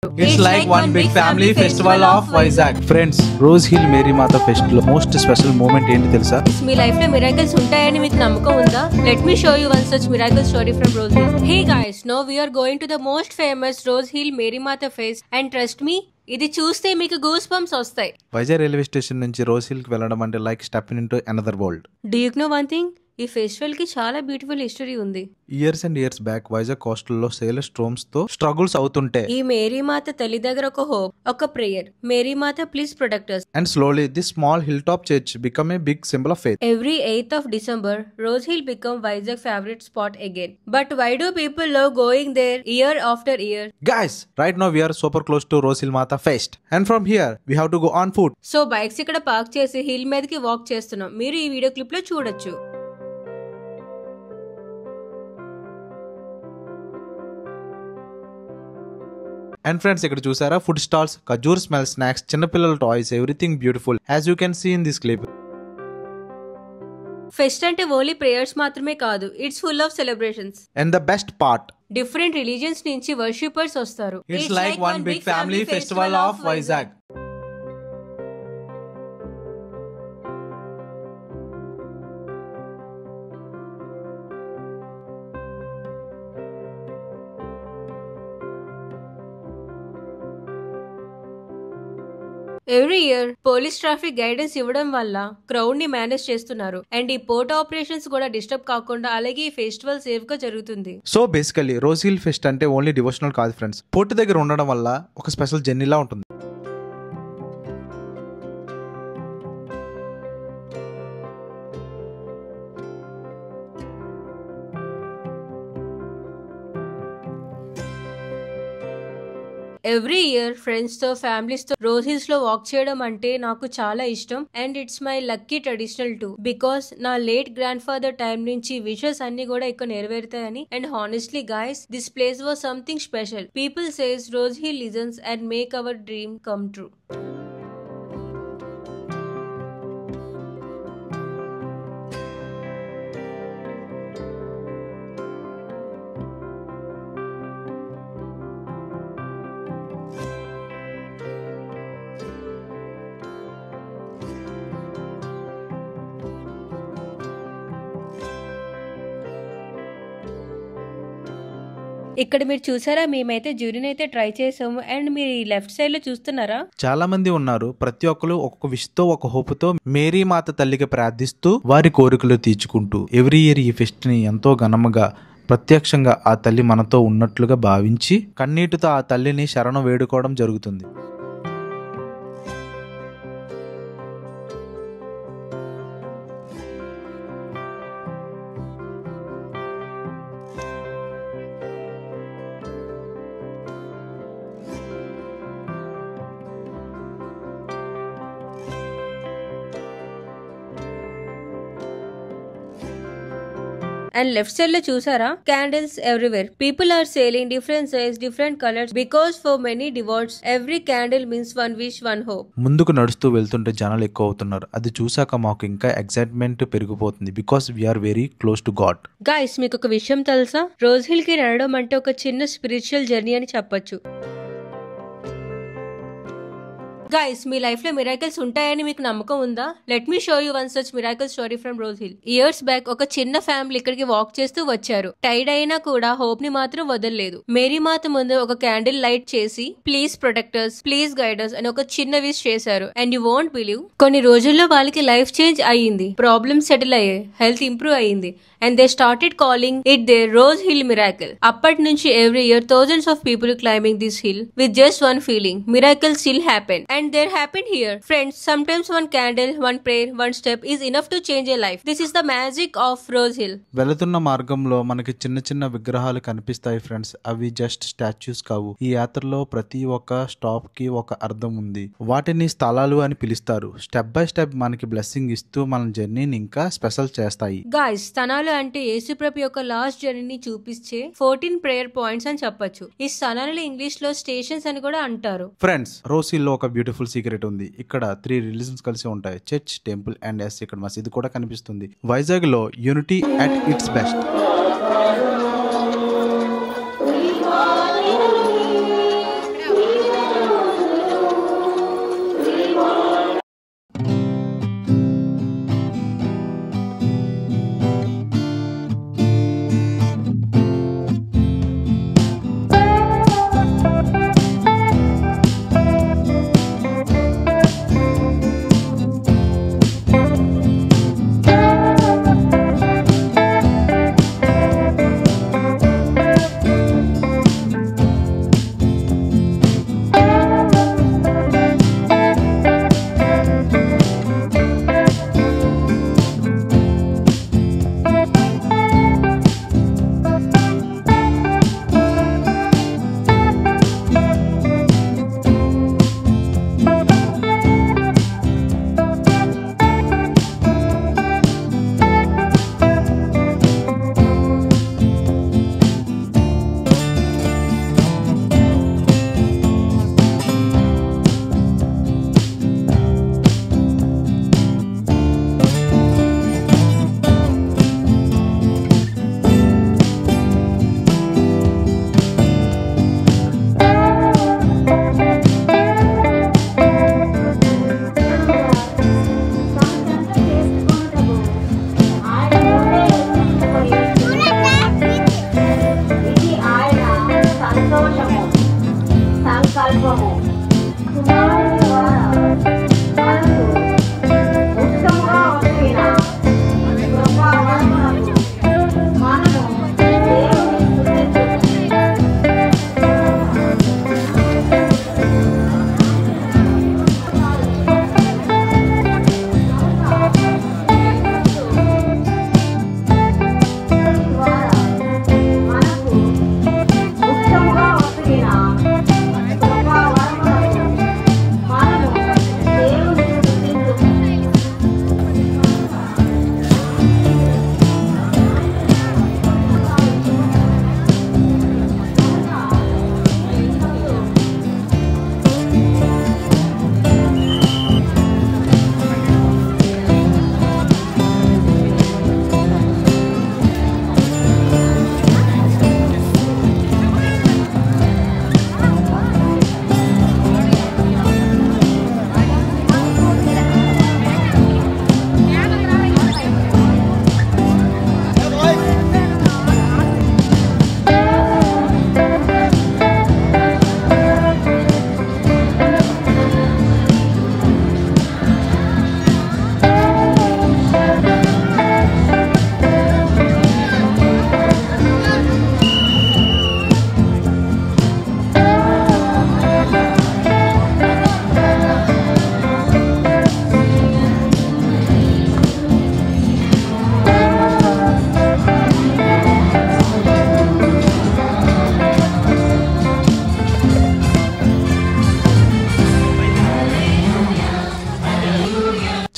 It's like one big family festival of Vizag. Friends, Rose Hill Mary Mata Festival most special moment ఏంటి తెలుసా? మీ life లో miracles ఉంటాయని మీకు నమ్మకం ఉందా? Let me show you one such miracle story from Rose Hill. Hey guys, now we are going to the most famous Rose Hill Mary Mata Fest and trust me, ఇది చూస్తే మీకు goose bumps వస్తాయి. Vizag railway station నుంచి rose hill కి వెళ్ళడం అంటే like stepping into another world. Do you know one thing? ఈ festival కి చాలా బ్యూటిఫుల్ హిస్టరీ ఉంది. Years and years back Vizag coastal లో సేలర్ స్ట్రోమ్స్ తో స్ట్రగుల్స్ అవుతుంటే ఈ మేరీ మాత తల్లి దగ్గర ఒక హోప్, ఒక prayer, Mary Mata please protect us. And slowly this small hilltop church become a big symbol of faith. Every 8th of December, Rose Hill become Vizag favorite spot again. But why do people love going there year after year? Guys, right now we are super close to Rose Hill Mata Fest. And from here we have to go on foot. So bikes ఇక్కడ park చేసి hill మీదకి walk చేస్తున్నాం. మీరు ఈ video clip లో చూడొచ్చు. And friends, ikkada chusara food stalls, kajur smell snacks, chinnapillal toys, everything beautiful as you can see in this clip. Pest అంటే only prayers మాత్రమే కాదు, it's full of celebrations. And the best part, different religions నుంచి worshippers వస్తారు. it's like one big family festival of Vizag. Every year police traffic guidance ఇవ్వడం వల్ల crowd ని manage చేస్తున్నారు. And ఈ పోర్ట్ ఆపరేషన్స్ కూడా డిస్టర్బ్ కాకుండా అలాగే ఈ ఫెస్టివల్ సేఫ్ గా జరుగుతుంది. So basically Rose Hill fest అంటే ఓన్లీ డివోషనల్ కాదు ఫ్రెండ్స్, పోర్ట్ దగ్గర ఉండడం వల్ల ఒక స్పెషల్ జర్నీలా ఉంటుంది. ఎవ్రీ ఇయర్ ఫ్రెండ్స్ తో ఫ్యామిలీస్ తో రోజ్ హిల్స్ లో వాక్ చేయడం అంటే నాకు చాలా ఇష్టం. And it's my lucky traditional to because నా లేట్ గ్రాండ్ ఫాదర్ టైం నుంచి విషెస్ అన్ని కూడా ఇక్కడ నెరవేరుతాయని. And honestly guys, this place was something special. People says Rose Hill listens and make our dream come true. ఇక్కడ మీరు చూసారా, మేమైతే జ్యూరిన్ అయితే ట్రై చేసాము. అండ్ మీరు ఈ లెఫ్ట్ సైడ్ లో చూస్తున్నారా, చాలా మంది ఉన్నారు. ప్రతి ఒక్కరు ఒక్కొక్క విష్ తో, ఒక హోప్ తో మేరీ మాత తల్లికి ప్రార్థిస్తూ వారి కోరికలు తీర్చుకుంటూ ఎవ్రీ ఇయర్ ఈ ఫెస్ట్ ని ఎంతో ఘనంగా ప్రత్యక్షంగా ఆ తల్లి మనతో ఉన్నట్లుగా భావించి కన్నీటితో ఆ తల్లిని శరణం వేడుకోవడం జరుగుతుంది. అండ్ లెఫ్ట్ సైడ్ లో చూసారా, candles everywhere. People are selling different size, different colours because for many devotees every candle means one wish, one hope. ముందుకు నడుస్తూ వెళ్తుంటే జనాలు ఎక్కువ అవుతున్నారు. అది చూసాక మాకు ఇంకా ఎక్సైట్మెంట్ పెరిగిపోతుంది because we are very close to God. Guys, మీకు ఒక విషయం తెలుసా, రోజ్ హిల్ కి నడవడం అంటే ఒక చిన్న స్పిరిచువల్ జర్నీ అని చెప్పొచ్చు. గైస్, మీ లైఫ్ లో మిరాకిల్స్ ఉంటాయని మీకు నమ్మకం ఉందా? Let me show you one such miracle story from rose hill. Years back ఒక చిన్న ఫ్యామిలీ ఇక్కడికి వాక్ చేస్తూ వచ్చారు. టైడ్ అయినా కూడా హోప్ ని మాత్రం వదలలేదు. మేరీ మాత ముందు ఒక క్యాండిల్ లైట్ చేసి please protect us, please guide us అని ఒక చిన్న విష్ చేశారు. అండ్ యూ వోంట్ బిలీవ్, కొన్ని రోజుల్లో వాళ్ళకి లైఫ్ చేంజ్ అయ్యింది, ప్రాబ్లమ్స్ సెటిల్ అయ్యాయి, హెల్త్ ఇంప్రూవ్ అయ్యింది. And they started calling it their Rose Hill miracle. అప్పటి నుంచి every year thousands of people climbing this hill with just one feeling, miracle still happen. And they happened here. Friends, sometimes one candle, one prayer, one step is enough to change a life. This is the magic of Rose Hill. వెళుతున్న మార్గంలో మనకి చిన్న చిన్న విగ్రహాలు కనిపిస్తాయి friends, అవి just statues కావు. ఈ యాత్రలో ప్రతి ఒక్క స్టాప్ కి ఒక అర్థం ఉంది. వాటిని స్థలాలు అని పిలుస్తారు. స్టెప్ బై స్టెప్ మనకి బ్లెస్సింగ్ ఇస్తూ మన జర్నీని ఇంకా స్పెషల్ చేస్తాయి. Guys, స్థానాలు అంటే యేసుప్రభు యొక్క లాస్ట్ జర్నీని చూపించే 14 ప్రేయర్ పాయింట్స్ అని చెప్పొచ్చు. ఈ స్థానాలను ఇంగ్లీష్ లో స్టేషన్స్ అని కూడా అంటారు. ఫ్రెండ్స్, రోజ్ హిల్ లో ఒక బ్యూటిఫుల్ సీక్రెట్ ఉంది. ఇక్కడ 3 రిలీజన్స్ కలిసి ఉంటాయి, చర్చ్, టెంపుల్ అండ్ ఇక్కడ మసీదు కూడా కనిపిస్తుంది. వైజాగ్ లో యూనిటీ అట్ ఇట్స్ బెస్ట్.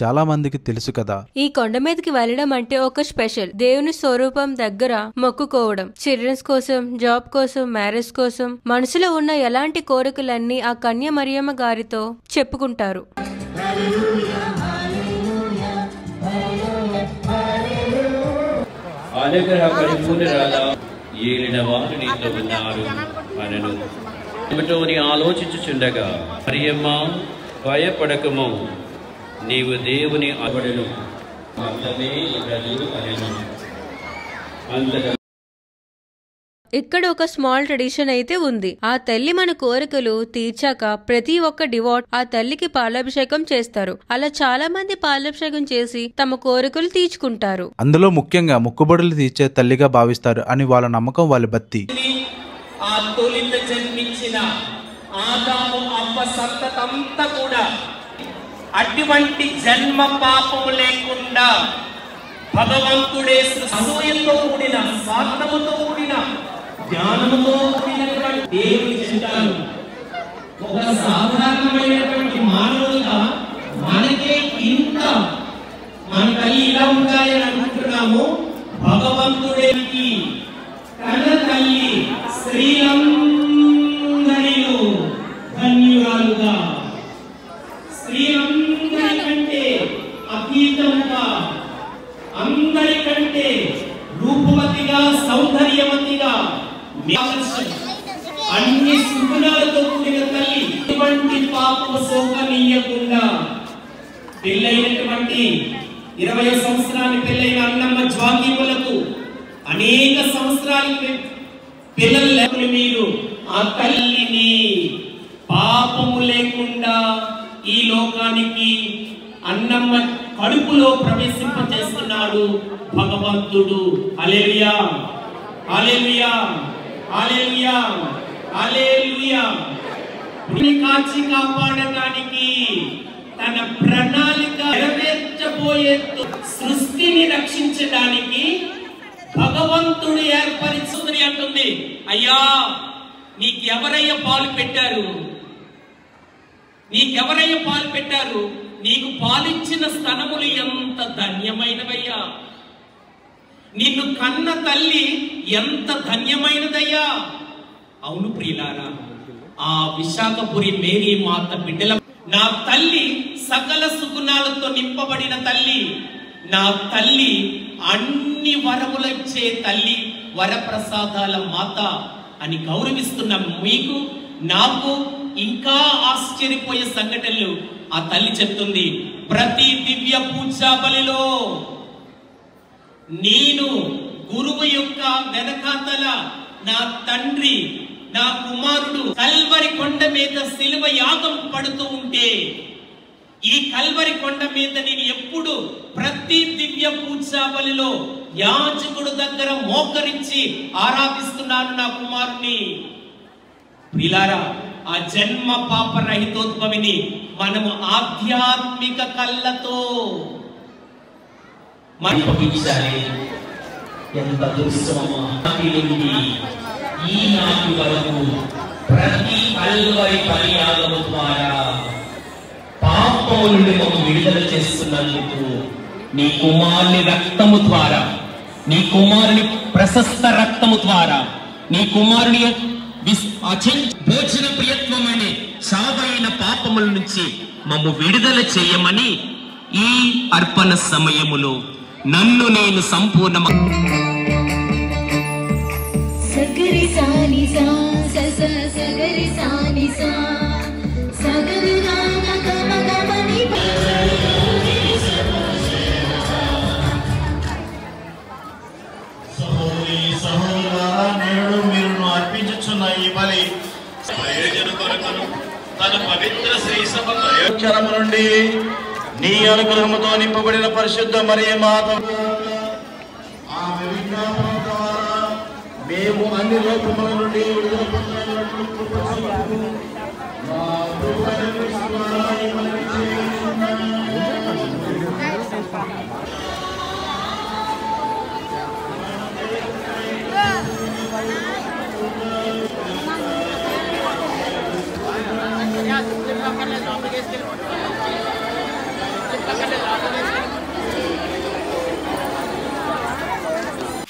చాలా మందికి తెలుసు కదా. ఈ కొండ మీదకి వెళ్ళడం అంటే ఒక స్పెషల్. దేవుని స్వరూపం దగ్గర మొక్కుకోవడం, చిల్డ్రన్స్ కోసం, జాబ్ కోసం, మ్యారేజ్ కోసం, మనసులో ఉన్న ఎలాంటి కోరికలన్నీ ఆ కన్య మరియమ్మ గారితో చెప్పుకుంటారు. అనుగ్రహ పరిపూర్ణురాలా, ఏలిన వారు నీతో ఉన్నారు అనను ఏమిటో నీ ఆలోచించుచుండగా, మరియమ్మ భయపడకము, నీవు దేవుని అబడును అంతమే ఇవ్వదు అనెను. అంతటా ఇక్కడ ఒక స్మాల్ ట్రెడిషన్ అయితే ఉంది. ఆ తల్లి మన కోరికలు తీర్చాక ప్రతి ఒక్క డివోట్ ఆ తల్లికి పాలాభిషేకం చేస్తారు. అలా చాలా మంది పాలాభిషేకం చేసి తమ కోరికలు తీర్చుకుంటారు. అందులో ముఖ్యంగా మొక్కుబడులు తీర్చే తల్లిగా భావిస్తారు అని వాళ్ళ నమ్మకం, వాళ్ళ భక్తి. ఆ తొలిత జన్మించిన ఆదాము అవ్వ సంతతంతా కూడా అటువంటి జన్మ పాపము లేకుండా భగవంతుడే అసూయతో కూడిన, స్వార్థముతో కూడిన, జ్ఞానముతో కూడినటువంటి దేవుని చెందాను. ఒక సాధారణమైనటువంటి మానవులుగా మనకే ఇంత మన తల్లి ఇలా ఉండాలని అనుకుంటున్నాము. భగవంతుడే తన తల్లి స్త్రీలందరిలో ధన్యురాలుగా, స్త్రీలందరికంటే అతీతముగా, అందరికంటే రూపవతిగా, సౌందర్యవతిగా, అన్ని సుగుణాలతో కూడిన తల్లి. ఇటువంటి పాపము శోకనీయకుండా పెళ్ళైనటువంటి 20 సంవత్సరాలు పెళ్ళైన అన్నమ్మ జ్వాకీములకు అనేక సంవత్సరాలకి పిల్లలు లేకుని మీరు ఆ తల్లిని పాపము లేకుండా ఈ లోకానికి అన్నమ్మ కడుపులో ప్రవేశింపజేస్తున్నాడు భగవంతుడు. హల్లెలూయా, హల్లెలూయా, హల్లెలూయా, హల్లెలూయా. కాచి కాపాడటానికి తన ప్రణాళిక నెరవేర్చబోయే సృష్టిని రక్షించడానికి భగవంతుడు ఏర్పరిచుంది అంటుంది. అయ్యా, నీకెవరయ్య పాలు పెట్టారు? నీకెవరయ్య పాలు పెట్టారు? నీకు పాలిచ్చిన స్తనములు ఎంత ధన్యమైనవయ్యా! నిన్ను కన్న తల్లి ఎంత ధన్యమైనదయ్యా! అవును ప్రియులారా, ఆ విశాఖపురి మేరీ మాత బిడ్డల నా తల్లి సకల సుగుణాలతో నింపబడిన తల్లి, నా తల్లి అన్ని వరములచ్చే తల్లి, వరప్రసాదాల మాత అని గౌరవిస్తున్న మీకు, నాకు ఇంకా ఆశ్చర్యపోయే సంఘటనలు ఆ తల్లి చెప్తుంది. ప్రతి దివ్య పూజా బలిలో నేను గురువు యొక్క వెనకాతల నా తండ్రి, నా కుమారుడు కల్వరి కొండ మీద శిలువ యాగం పడుతూ ఉంటే, ఈ కల్వరి కొండ మీద నేను ఎప్పుడు ప్రతి దివ్య పూజా బలిలో యాజకుడు దగ్గర మోకరించి ఆరాధిస్తున్నాను నా కుమారుని. ప్రియులారా, ఆ జన్మ పాప రహితోద్భవిని మనము ఆధ్యాత్మిక కళ్ళతో ఎంత దుర్శమమా ఈనాటి వరకు ప్రతి కల్వరి పర్యాగము ద్వారా పాపము నుండి మమ్మల్ని విడుదల చేస్తున్నందుకు నీ కుమారుని రక్తము ద్వారా, నీ కుమారుని ప్రశస్త రక్తము ద్వారా, నీ కుమారుని భోజన ప్రియత్వం అనే సావైన పాపముల నుంచి మమ్ము విడుదల చేయమని ఈ అర్పణ సమయములో నన్ను నేను సంపూర్ణ సగరి సాని సా సస సగరి సాని సా సగరి గాన గమ గమని. సహోదరి సహోదరులారా, నేడు మీరు అర్పించుచున్న ఈ బలి ప్రయోజన కొరకును తన పవిత్ర శ్రీ సభ ప్రయోజనము నుండి నీ అనుగ్రహముతో నింపబడిన పరిశుద్ధ మరియ మాత ఆమె విజ్ఞాపన ద్వారా మేము అన్ని లోపముల నుండి విడుదల పొందినట్లు కృప చూపు. మా ప్రభువైన క్రీస్తు ద్వారా ఈ మనవి చేయుచున్నాము.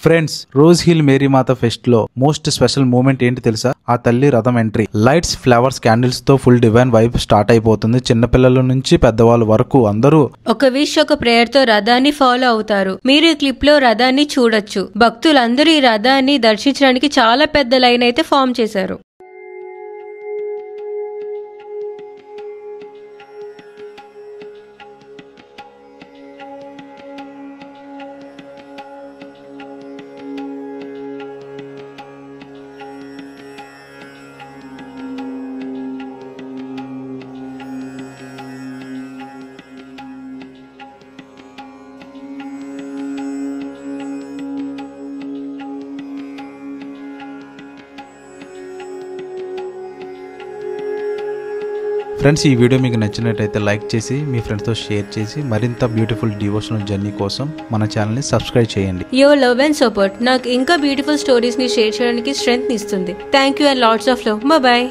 ఫ్రెండ్స్, రోజ్ హిల్ మేరీ మాత ఫెస్ట్ లో మోస్ట్ స్పెషల్ మూమెంట్ ఏంటి తెలుసా? ఆ తల్లి రథం ఎంట్రీ. లైట్స్, ఫ్లవర్స్, క్యాండిల్స్ తో ఫుల్ డివైన్ వైబ్ స్టార్ట్ అయిపోతుంది. చిన్నపిల్లల నుంచి పెద్దవాళ్ళ వరకు అందరూ ఒక విష్, ఒక ప్రేయర్ తో రథాన్ని ఫాలో అవుతారు. మీరు ఈ క్లిప్ లో రథాన్ని చూడొచ్చు. భక్తులందరూ ఈ రథాన్ని దర్శించడానికి చాలా పెద్ద లైన్ అయితే ఫామ్ చేశారు. ఫ్రెండ్స్, ఈ వీడియో మీకు నచ్చినట్టయితే లైక్ చేసి మీ ఫ్రెండ్స్తో షేర్ చేసి మరింత బ్యూటిఫుల్ డివోషనల్ జర్నీ కోసం మన ఛానల్ని సబ్స్క్రైబ్ చేయండి. యువర్ లవ్ అండ్ సపోర్ట్ నాకు ఇంకా బ్యూటిఫుల్ స్టోరీస్ ని షేర్ చేయడానికి స్ట్రెంగ్త్ ఇస్తుంది. Thank you and lots of love. Bye.